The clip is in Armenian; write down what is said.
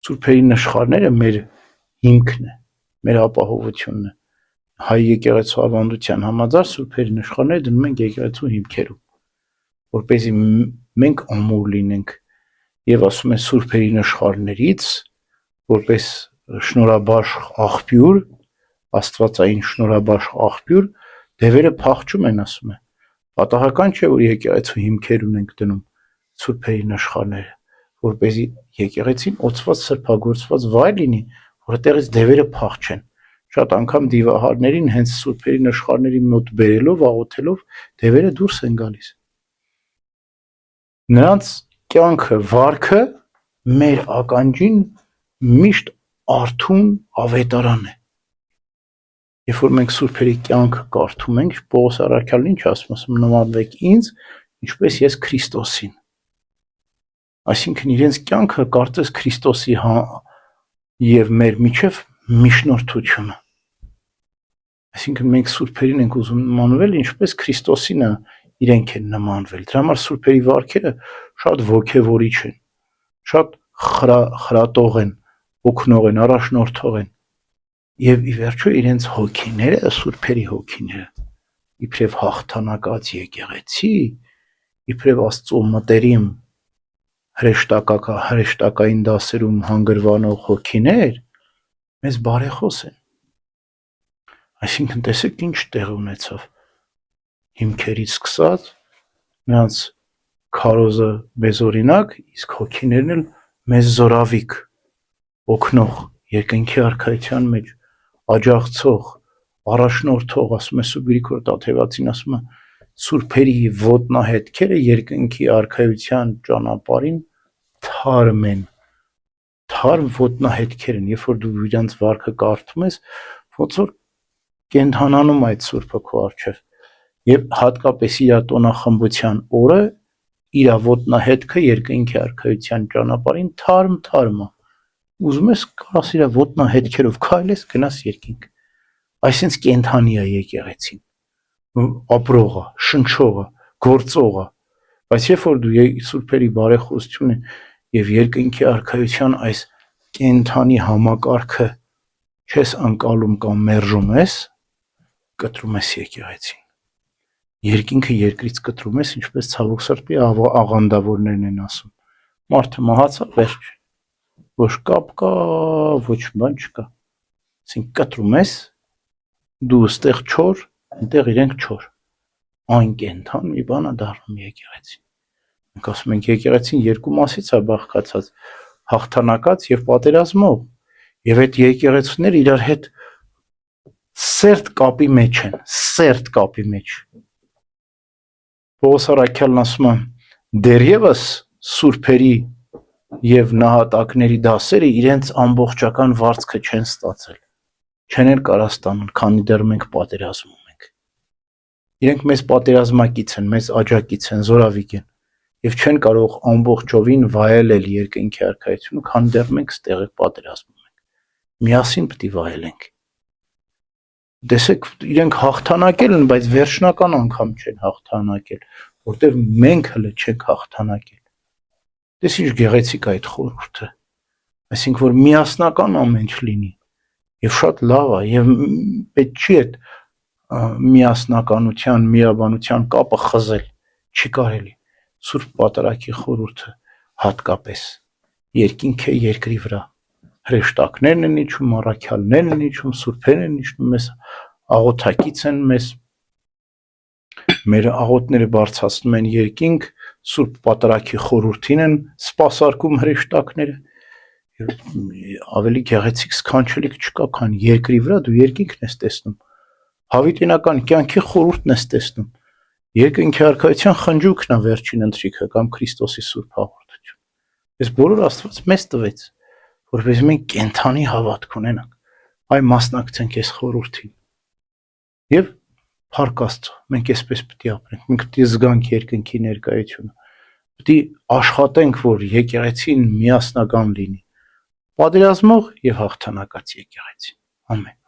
Սուրբերի նշխարները մեր հիմքն է, մեր ապահովությունն է։ Հայ եկեղեցու ավանդության համաձայն սուրբերի նշխարները դնում ենք եկեղեցու հիմքերում, որպեսզի մենք ամուր լինենք, եւ ասում են սուրբերի նշխարներից, որպես շնորհաբաշխ աղբյուր, աստվածային շնորհաբաշխ աղբյուր, դևերը փախչում են, ասում են։ Պատահական չէ, որ եկեղեցու հիմքերուն ենք դնում սուրբերի նշխարները, որպեսզի եկեղեցին օծված սրբագործված վայր լինի, որտեղից դևերը փախչեն։ Շատ անգամ դիվահարներին հենց սուրբերի նշխարների մոտ բերելով, աղոթելով դևերը դուրս են գալիս։ Նրանց կյանքը, վարքը մեր ականջին միշտ արթուն ավետարան է։ Երբ որ մենք սուրբերի կյանքը կարդում ենք, Պողոս առաքյալն ինչ ասում, նմանվեք ինձ, ինչպես ես Քրիստոսին։ Այսինքն իրենց կյանքը կարծես Քրիստոսի եւ մեր միջև միջնորդությունը։ Այսինքն մենք սուրբերին ենք ուզում նմանվել, ինչպես Քրիստոսինը իրենք են նմանվել։ Դրա համար սուրբերի վարքերը շատ ոգևորիչ են, շատ խրատող են, օգնող են, առաջնորդող են։ Եվ ի վերջո իրենց հոգիները, սուրբերի հոգիները, իբրև հաղթանակած եկեղեցի, իբրև Աստծո մտերիմ հրեշտակային դասերում հանգրվանող հոգիներ, մեզ բարեխոս են։ Այսինքն տեսեք ինչ տեղ ունեցավ հիմքերից սկսած, նրանց քարոզը մեզ օրինակ, իսկ հոգիներն էլ մեզ զորավիք, օգնող, երկնքի արքայության մեջ աջակցող, առաջնորդող, ասում է Սուրբ Գրիգոր Տաթևացին, ասում է սուրբերի ոտնահետքերը երկնքի արքայության ճանապարհին թարմ են, թարմ ոտնահետքեր են, երբ որ դու իրանց վարքը կարդում ես, ոնց որ կենդանանում այդ սուրբը քո առջև, եւ հատկապես իր տոնախմբության օրը իր ոտնահետքը երկնքի արքայության ճանապարհին թարմ է, ուզում ես կարաս իր ոտնահետքերով քայլես, գնաս երկինք, այսինքն կենդանի է եկեղեցին, ապրողը, շնչողը, գործողը, բայց երբ որ դու սուրբերի բարեխոսությունը եւ երկնքի արքայության այս կենդանի համակարգը չես անկալում կամ մերժում ես, կտրում ես եկեղեցին։ Երկինքը երկրից կտրում ես, ինչպես ցավոք սրտի աղանդավորներն են ասում։ Մարդը մահացավ, վերջ, ոչ կապ կա, ոչ բան չկա։ Այսինքն կտրում ես, դու ստեղ չոր, այնտեղ իրենք չոր։ Այն կենդան մի բան է դառնում եկեղեցին։ Մենք ասում ենք եկեղեցին երկու մասից է բաղկացած, հաղթանակած եւ պատերազմող, եւ այդ եկեղեցիները իրար հետ սերտ կապի մեջ են, սերտ կապի մեջ։ Պողոս առաքյալն ասում է, դեռևս սուրբերի եւ նահատակների դասերը իրենց ամբողջական վարձքը չեն ստացել, չեն էլ կարա ստանալ, քանի դեռ մենք պատերազմում ենք։ Իրենք մեզ պատերազմակից են, մեզ աջակից են, զորավիք են, եւ չեն կարող ամբողջովին վայելել երկնքի արքայությունը, քանի դեռ մենք ստեղ պատերազմում ենք։ Միասին պետք է վայելենք։ Տեսեք, իրենք հաղթանակել են, բայց վերջնական անգամ չեն հաղթանակել, որտեղ մենք հələ չենք հաղթանակել։ Դες ինչ գեղեցիկ է այդ խորհուրդը։ Այսինքն որ միասնական ամեն ինչ լինի, եւ շատ լավ է, եւ պետք չի այդ միասնականության, միաբանության կապը խզել, չի կարելի։ Սուրբ Պատարագի խորհուրդը հատկապես երկինք է երկրի վրա, հրեշտակներն են իջում, առաքյալներն են իջում, սուրբերն են իջնում, մեզ աղոթակից են, մեր աղոթները բարձրացնում են երկինք, Սուրբ Պատարագի խորհրդին են սպասարկում հրեշտակները, ավելի գեղեցիկ սքանչելիք չկա, քան երկրի վրա դու երկինքն ես տեսնում, հավիտենական կյանքի խորհուրդն ես տեսնում, երկնքի արքայության խնջույքն է վերջին ընթրիքը կամ Քրիստոսի Սուրբ հաղորդություն։ Այս բոլոր Աստված մեզ տվեց, որովհետեւ մենք կենդանի հավատք ունենանք, այ մասնակցենք այս խորհրդին։ Եվ փառք Աստծո, մենք այսպես պետք է ապրենք, մենք պետք է զգանք երկնքի ներկայությունը, պետք է աշխատենք, որ եկեղեցին միասնական լինի, պատերազմող եւ հաղթանակած եկեղեցի։ Ամեն։